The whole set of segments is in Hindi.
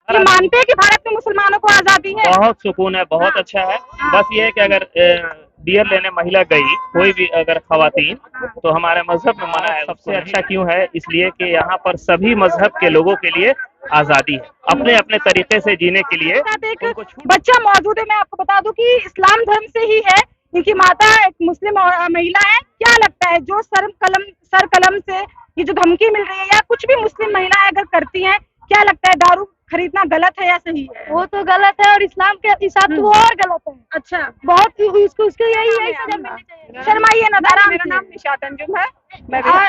ये मानते हैं कि भारत में मुसलमानों को आजादी है? बहुत सुकून है, बहुत अच्छा है। बस ये है कि अगर बियर लेने महिला गई, कोई भी अगर खवातीन, तो हमारे मजहब में मना है। सबसे अच्छा क्यों है? इसलिए कि यहाँ पर सभी मजहब के लोगों के लिए आजादी है, अपने अपने तरीके से जीने के लिए। एक बच्चा मौजूद है, मैं आपको बता दूं कि इस्लाम धर्म से ही है, इनकी माता एक मुस्लिम महिला है। क्या लगता है जो सर कलम से ये जो धमकी मिल रही है या कुछ भी मुस्लिम महिलाएं अगर करती हैं, क्या लगता है दारू खरीदना गलत है या सही है? वो तो गलत है और इस्लाम के हिसाब से वो और गलत है। अच्छा, बहुत उसको यही सजा मिलनी चाहिए। शर्माइए ना। मेरा नाम निशात अंजुम है।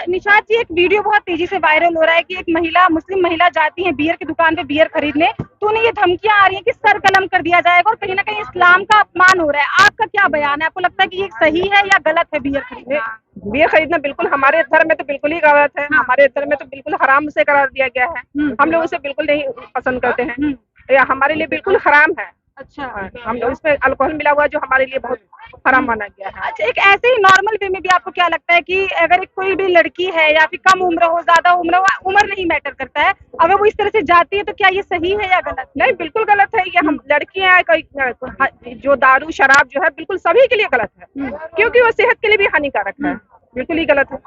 निशात जी, एक वीडियो बहुत तेजी से वायरल हो रहा है कि एक महिला, मुस्लिम महिला जाती है बियर की दुकान पे बियर खरीदने, तो उन्हें ये धमकियां आ रही है कि सर कलम कर दिया जाएगा और कहीं ना कहीं इस्लाम का अपमान हो रहा है। आपका क्या बयान है? आपको लगता है कि ये सही है या गलत है बियर खरीदना? बियर खरीदना बिल्कुल हमारे धर्म में तो बिल्कुल ही गलत है। हमारे धर्म में तो बिल्कुल हराम से करार दिया गया है। हम लोग उसे बिल्कुल नहीं पसंद करते हैं। या हमारे लिए बिल्कुल हराम है। अच्छा, हम लोग इसमें अल्कोहल मिला हुआ जो हमारे लिए बहुत हराम माना गया है। अच्छा, एक ऐसे ही नॉर्मल वे में भी आपको क्या लगता है कि अगर कोई भी लड़की है या फिर कम उम्र हो, ज्यादा उम्र नहीं मैटर करता है, अगर वो इस तरह से जाती है तो क्या ये सही है या गलत? नहीं, बिल्कुल गलत है। ये हम लड़कियां जो दारू शराब जो है बिल्कुल सभी के लिए गलत है, क्योंकि वो सेहत के लिए भी हानिकारक है। बिल्कुल ही गलत है।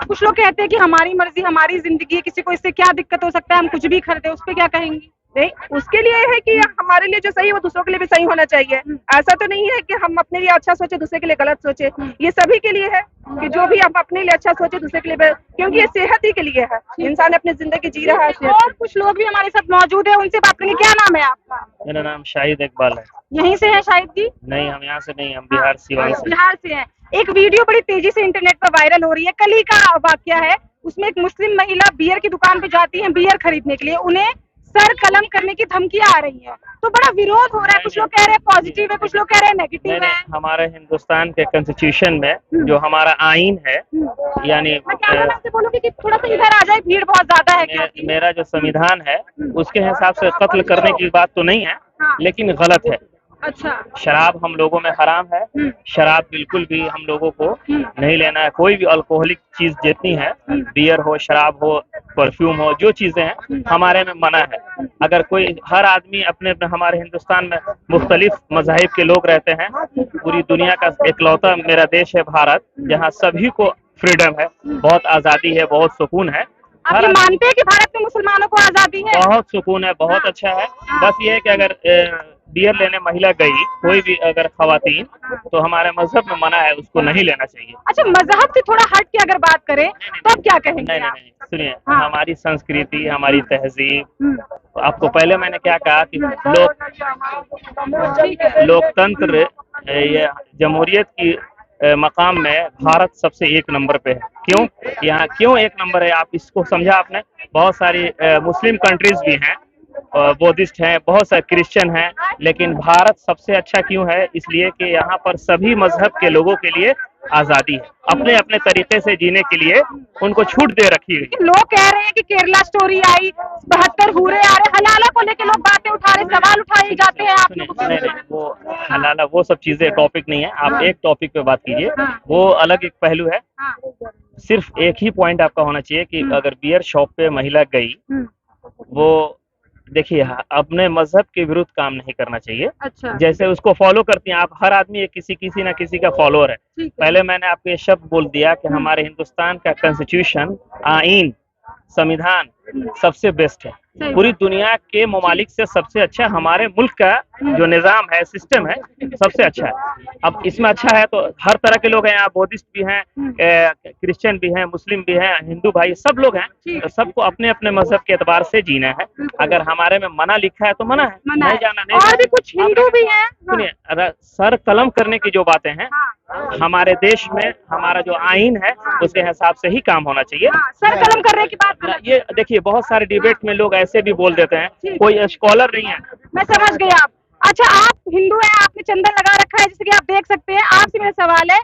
कुछ लोग कहते हैं कि हमारी मर्जी हमारी जिंदगी है, किसी को इससे क्या दिक्कत हो सकता है, हम कुछ भी खरीदे, उस पर क्या कहेंगी? नहीं, उसके लिए है कि हमारे लिए जो सही है वो दूसरों के लिए भी सही होना चाहिए। ऐसा तो नहीं है कि हम अपने लिए अच्छा सोचे दूसरे के लिए गलत सोचे। ये सभी के लिए है कि जो भी हम अपने लिए अच्छा सोचे दूसरे के लिए, क्योंकि ये सेहत ही के लिए है। इंसान अपनी जिंदगी जी रहा है। और कुछ लोग भी हमारे साथ मौजूद है, उनसे बात करेंगे। क्या नाम है आपका? मेरा नाम शाहिद इकबाल है। यहीं से है शाहिद जी? नहीं, हम यहाँ से नहीं, हम बिहार सिवान से। बिहार से है। एक वीडियो बड़ी तेजी से इंटरनेट पर वायरल हो रही है, कल ही का वाकया है। उसमें एक मुस्लिम महिला बियर की दुकान पे जाती है बियर खरीदने के लिए, उन्हें सर कलम करने की धमकियां आ रही हैं, तो बड़ा विरोध हो रहा है। कुछ लोग कह रहे हैं पॉजिटिव है, कुछ लोग कह रहे हैं नेगेटिव है। हमारे हिंदुस्तान के कॉन्स्टिट्यूशन में जो हमारा आइन है, यानी मैं बोलूंगी कि थोड़ा सा इधर आ जाए, भीड़ बहुत ज्यादा है। मेरा जो संविधान है उसके हिसाब से कत्ल करने की बात तो नहीं है, लेकिन गलत है। अच्छा, शराब हम लोगों में हराम है। शराब बिल्कुल भी हम लोगों को नहीं लेना है। कोई भी अल्कोहलिक चीज जितनी है, बियर हो, शराब हो, परफ्यूम हो, जो चीजें हैं हमारे में मना है। अगर कोई, हर आदमी अपने हमारे हिंदुस्तान में मुख्तलिफ मज़ाहिब के लोग रहते हैं। पूरी दुनिया का इकलौता मेरा देश है भारत, जहाँ सभी को फ्रीडम है, बहुत आज़ादी है, बहुत सुकून है। आप ये मानते हैं कि भारत में मुसलमानों को आजादी है? बहुत सुकून है, बहुत अच्छा है। बस ये है कि अगर बियर लेने महिला गई, कोई भी अगर खवातीन, तो हमारे मजहब में मना है, उसको नहीं लेना चाहिए। अच्छा, मजहब से थोड़ा हट के अगर बात करें तो आप क्या कहेंगे? नहीं, सुनिए, हमारी संस्कृति, हमारी तहजीब। आपको पहले मैंने क्या कहा कि लोकतंत्र, ये जमहूरियत की मकाम में भारत सबसे एक नंबर पे है। क्यों यहाँ क्यों एक नंबर है? आप इसको समझा आपने? बहुत सारी मुस्लिम कंट्रीज भी हैं, बौद्धिस्ट हैं, बहुत सारे क्रिश्चियन हैं, लेकिन भारत सबसे अच्छा क्यों है? इसलिए कि यहाँ पर सभी मजहब के लोगों के लिए आजादी है, अपने अपने तरीके से जीने के लिए उनको छूट दे रखी है। लोग कह रहे हैं कि केरला स्टोरी आई, 72 हूरे आ रहे, हलाला को लेके लोग बातें उठा रहे, सवाल उठाए जाते हैं। आप नहीं, वो हलाला वो सब चीजें टॉपिक नहीं है। आप एक टॉपिक पे बात कीजिए, वो अलग एक पहलू है। सिर्फ एक ही पॉइंट आपका होना चाहिए कि अगर बियर शॉप पे महिला गई, वो देखिए अपने मजहब के विरुद्ध काम नहीं करना चाहिए। अच्छा। जैसे उसको फॉलो करती हैं आप, हर आदमी किसी ना किसी का फॉलोअर है। पहले मैंने आपको ये शब्द बोल दिया कि हमारे हिंदुस्तान का कॉन्स्टिट्यूशन, आइन, संविधान सबसे बेस्ट है। पूरी दुनिया के ममालिक से सबसे अच्छा हमारे मुल्क का जो निज़ाम है, सिस्टम है, सबसे अच्छा है। अब इसमें अच्छा है तो हर तरह के लोग हैं यहाँ, बौद्धिस्ट भी हैं, क्रिश्चियन भी हैं, मुस्लिम भी हैं, हिंदू भाई सब लोग हैं। तो सबको अपने अपने मजहब के एतबार से जीना है। अगर हमारे में मना लिखा है तो मना है, नहीं जाना नहीं। और भी कुछ हिंदू भी हैं। सुनिए, सर कलम करने की जो बातें हैं, हमारे देश में हमारा जो आइन है उसके हिसाब से ही काम होना चाहिए। सर कलम करने की बात, ये देखिए बहुत सारे डिबेट में लोग ऐसे भी बोल देते हैं, कोई स्कॉलर नहीं है। मैं समझ गई आप। अच्छा, आप हिंदू हैं, आपने चंदन लगा रखा है जैसे कि आप देख सकते हैं। आपसे मेरा सवाल है,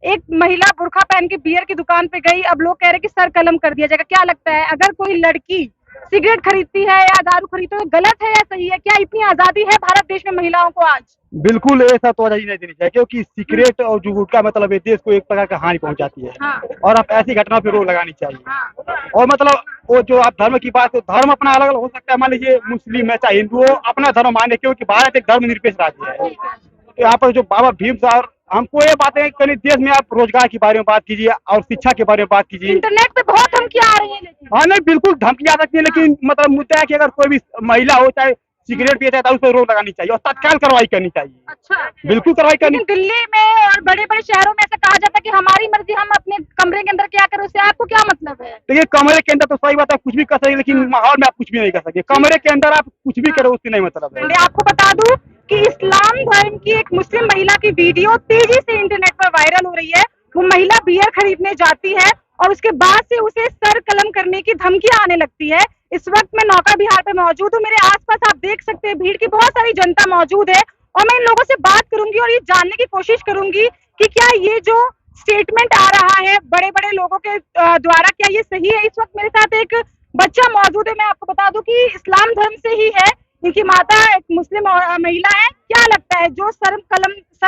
एक महिला बुर्खा पहन के बियर की दुकान पे गई, अब लोग कह रहे हैं कि सर कलम कर दिया जाएगा, क्या लगता है अगर कोई लड़की सिगरेट खरीदती है या दारू खरीदती है, गलत है या सही है? क्या इतनी आजादी है भारत देश में महिलाओं को आज? बिल्कुल ऐसा तो आजादी नहीं देनी चाहिए, क्योंकि सिगरेट और जो गुटखा मतलब ये देश को एक प्रकार का हानि पहुंचाती है। हाँ। और आप ऐसी घटनाओं पर रोक लगानी चाहिए। हाँ। और मतलब वो जो आप धर्म की बात, तो धर्म अपना अलग अलग हो सकता है। मान लीजिए मुस्लिम है चाहे हिंदू हो, अपना धर्म माने, क्योंकि भारत एक धर्मनिरपेक्ष राज्य है। तो यहाँ पर जो बाबा भीम साहब, हमको ये बातें कहीं देश में आप रोजगार के बारे में बात कीजिए और शिक्षा के बारे में बात कीजिए। इंटरनेट पे बहुत धमकियां आ रही है लेकिन। हाँ नहीं, बिल्कुल धमकी आ सकती है, लेकिन मतलब मुद्दा है कि अगर कोई भी महिला हो चाहे सिगरेट पिए तो उस पर रोक लगानी चाहिए और तत्काल कार्रवाई करनी चाहिए। अच्छा। बिल्कुल कार्रवाई करनी। लेकिन दिल्ली में और बड़े बड़े शहरों में ऐसा कहा जाता है कि हमारी मर्जी, हम अपने कमरे के अंदर क्या करें, उससे आपको क्या मतलब है? देखिए कमरे के अंदर तो सही बात है, कुछ भी कर सकते, लेकिन माहौल में आप कुछ भी नहीं कर सकते। कमरे के अंदर आप कुछ भी करो उससे नहीं मतलब है। मैं आपको बता दूं कि इस्लाम धर्म की एक मुस्लिम महिला की वीडियो तेजी से इंटरनेट पर वायरल हो रही है। वो महिला बियर खरीदने जाती है और उसके बाद से उसे सर कलम करने की धमकियां आने लगती है। इस वक्त मैं नौका विहार पे मौजूद हूँ। मेरे आसपास आप देख सकते हैं भीड़ की बहुत सारी जनता मौजूद है और मैं इन लोगों से बात करूंगी और ये जानने की कोशिश करूंगी कि क्या ये जो स्टेटमेंट आ रहा है बड़े बड़े लोगों के द्वारा, क्या ये सही है? इस वक्त मेरे साथ एक बच्चा मौजूद है। मैं आपको बता दूं कि इस्लाम धर्म से ही है, इनकी माता एक मुस्लिम महिला है। क्या लगता है जो सर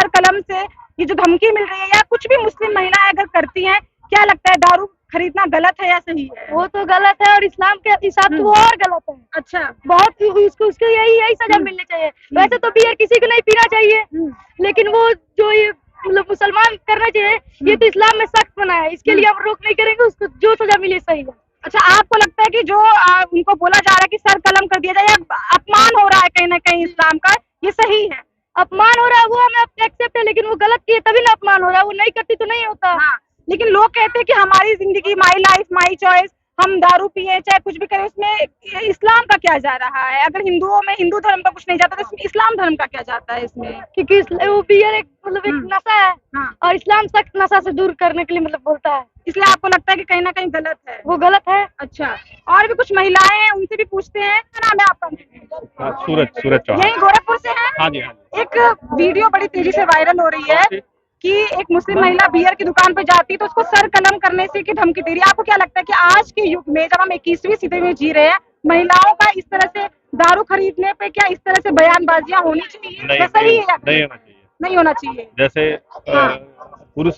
कलम से ये जो धमकी मिल रही है या कुछ भी मुस्लिम महिलाएं अगर करती हैं, क्या लगता है दारू खरीदना गलत है या सही है? वो तो गलत है और इस्लाम के हिसाब से वो और गलत है। अच्छा। बहुत उसको यही सजा मिलनी चाहिए। वैसे तो बियर किसी को नहीं पीना चाहिए, लेकिन वो जो ये मतलब मुसलमान करना चाहिए, ये तो इस्लाम में सख्त मना है। इसके लिए हम रोक नहीं करेंगे, उसको जो सजा मिले सही है। अच्छा, आपको लगता है कि जो उनको बोला जा रहा है कि सर कलम कर दिया जाए, अपमान हो रहा है कहीं ना कहीं इस्लाम का, ये सही है? अपमान हो रहा है वो हमें एक्सेप्ट है, लेकिन वो गलत की है तभी ना अपमान हो रहा है। वो नहीं करती तो नहीं होता। हाँ। लेकिन लोग कहते हैं कि हमारी जिंदगी, माई लाइफ माई चॉइस, हम दारू पिए चाहे कुछ भी करें, उसमें इस्लाम का क्या जा रहा है? अगर हिंदुओं में हिंदू धर्म का कुछ नहीं जाता तो इसमें इस्लाम धर्म का क्या जाता है इसमें? क्योंकि वो बियर एक मतलब एक नशा है। हाँ। और इस्लाम सख्त नशा से दूर करने के लिए मतलब बोलता है, इसलिए आपको लगता है कि कहीं ना कहीं गलत है? वो गलत है। अच्छा, और भी कुछ महिलाएं हैं, उनसे भी पूछते हैं। क्या नाम है आपका? सूरज चौहान। यही गोरखपुर से है? हाँ जी, हाँ जी। एक वीडियो बड़ी तेजी से वायरल हो रही है कि एक मुस्लिम महिला बियर की दुकान पे जाती है तो उसको सर कलम करने से की धमकी दे रही है। आपको क्या लगता है कि आज के युग में जब हम 21वीं सदी में जी रहे हैं, महिलाओं का इस तरह से दारू खरीदने पे क्या इस तरह से बयानबाजियां होनी चाहिए? नहीं सही है? नहीं होना चाहिए। नहीं होना चाहिए। जैसे पुरुष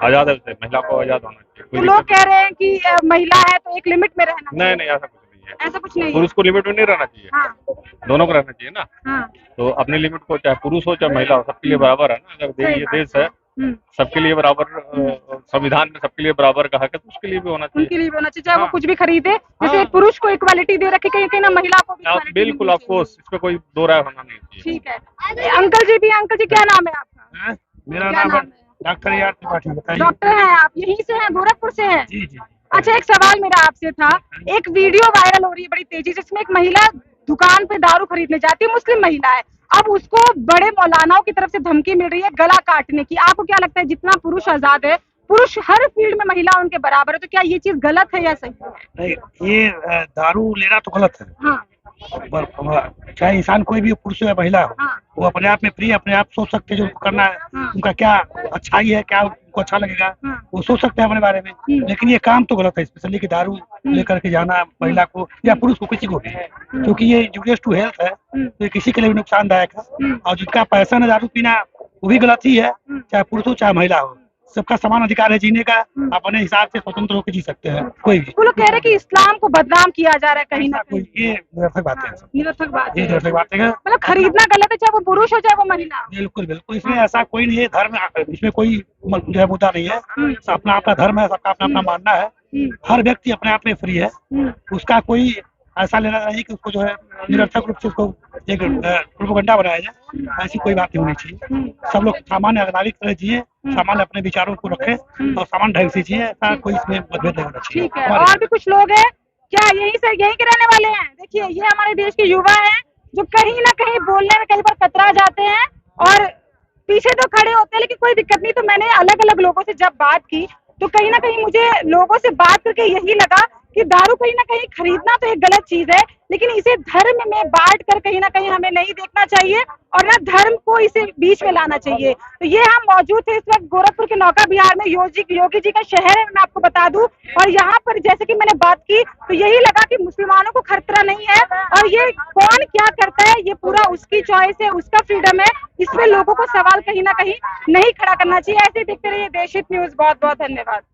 आजाद है, वैसे महिला को आजाद होना चाहिए। तो लोग कह रहे हैं कि महिला है तो एक लिमिट में रहना चाहिए। नहीं, ऐसा कुछ नहीं है। ऐसा कुछ नहीं है। पुरुष को लिमिट में नहीं रहना चाहिए। हाँ। दोनों को रहना चाहिए ना। हाँ। तो अपनी लिमिट को, चाहे पुरुष हो चाहे महिला हो, सबके लिए बराबर है ना। अगर ये देश है सबके लिए बराबर, संविधान में सबके लिए बराबर का हक है, तो उसके लिए भी होना चाहिए। उनके लिए भी होना चाहिए, चाहे वो हाँ। कुछ भी खरीदे। जैसे हाँ। पुरुष को इक्वालिटी दे रखे, कहीं कहीं ना महिला को भी equality बिल्कुल, मिलनी ऑफ कोर्स, इस पे कोई दो राय होना नहीं चाहिए। चाहिए। ठीक है। अंकल जी भी, अंकल जी क्या नाम है आपका? मेरा क्या नाम है नाम है? डॉक्टर यार त्रिपाठी। बताइए। डॉक्टर हैं आप? यहीं से हैं, गोरखपुर से हैं? जी जी। अच्छा, एक सवाल मेरा आपसे था। एक वीडियो वायरल हो रही है बड़ी तेजी से, जिसमें एक महिला दुकान पे दारू खरीदने जाती है, मुस्लिम महिला है। अब उसको बड़े मौलानाओं की तरफ से धमकी मिल रही है गला काटने की। आपको क्या लगता है, जितना पुरुष आजाद है, पुरुष हर फील्ड में महिला उनके बराबर है, तो क्या ये चीज गलत है या सही है? नहीं, ये दारू लेना तो गलत है। हाँ। चाहे इंसान कोई भी हो, पुरुष हो या महिला हो, हाँ। वो अपने आप में फ्री, अपने आप सोच सकते हैं जो उनको करना है। हाँ। उनका क्या अच्छाई है, क्या उनको अच्छा लगेगा, हाँ। वो सोच सकते हैं अपने बारे में। लेकिन ये काम तो गलत है, स्पेशली कि दारू लेकर के जाना महिला को या पुरुष को, किसी को भी, क्योंकि ये इंजूरियस टू हेल्थ है, तो ये किसी के लिए भी नुकसानदायक है। और जिनका पैसा है दारू पीना, वो भी गलत ही है, चाहे पुरुष हो चाहे महिला हो। सबका समान अधिकार है जीने का, अपने हिसाब से स्वतंत्र होकर जी सकते हैं कोई भी। वो लोग कह रहे हैं कि इस्लाम को बदनाम किया जा रहा है कहीं ना कहीं। ये निरर्थक बात है। निरर्थक बात ये है। निरर्थक बात है। मतलब खरीदना गलत है, चाहे वो पुरुष हो चाहे वो महिला हो। बिल्कुल बिल्कुल, इसमें ऐसा कोई नहीं है, धर्म इसमें कोई जो है मुद्दा नहीं है। अपना अपना धर्म है, सबका अपना अपना मानना है। हर व्यक्ति अपने आप में फ्री है, उसका कोई ऐसा लेना नहीं कि उसको जो है निरर्थक रूप से उसको एक प्रोपेगेंडा बनाया जाए, ऐसी कोई बात नहीं होनी चाहिए। सब लोग सामान्य नागरिक तरह जिए, सामान्य अपने विचारों को रखें और सामान्य ढंग से जिए, ऐसा कोई इसमें मतभेद नहीं होना चाहिए। ठीक है। और भी कुछ लोग हैं क्या यहीं के रहने वाले हैं? देखिए, ये हमारे देश के युवा हैं जो कहीं ना कहीं बोलने में कई बार कतरा जाते हैं और पीछे तो खड़े होते हैं, लेकिन कोई दिक्कत नहीं। तो मैंने अलग अलग लोगों से जब बात की तो कहीं ना कहीं मुझे लोगों से बात करके यही लगा कि दारू कहीं ना कहीं खरीदना तो एक गलत चीज है, लेकिन इसे धर्म में बांट कर कहीं ना कहीं हमें नहीं देखना चाहिए और ना धर्म को इसे बीच में लाना चाहिए। तो ये हम मौजूद थे इस वक्त गोरखपुर के नौका विहार में, योगी जी का शहर है, मैं आपको बता दूं। और यहाँ पर जैसे कि मैंने बात की तो यही लगा कि मुसलमानों को खतरा नहीं है, और ये कौन क्या करता है ये पूरा उसकी चॉइस है, उसका फ्रीडम है, इसमें लोगों को सवाल कहीं ना कहीं नहीं खड़ा करना चाहिए। ऐसे देखते रहिए देश हित न्यूज। बहुत बहुत धन्यवाद।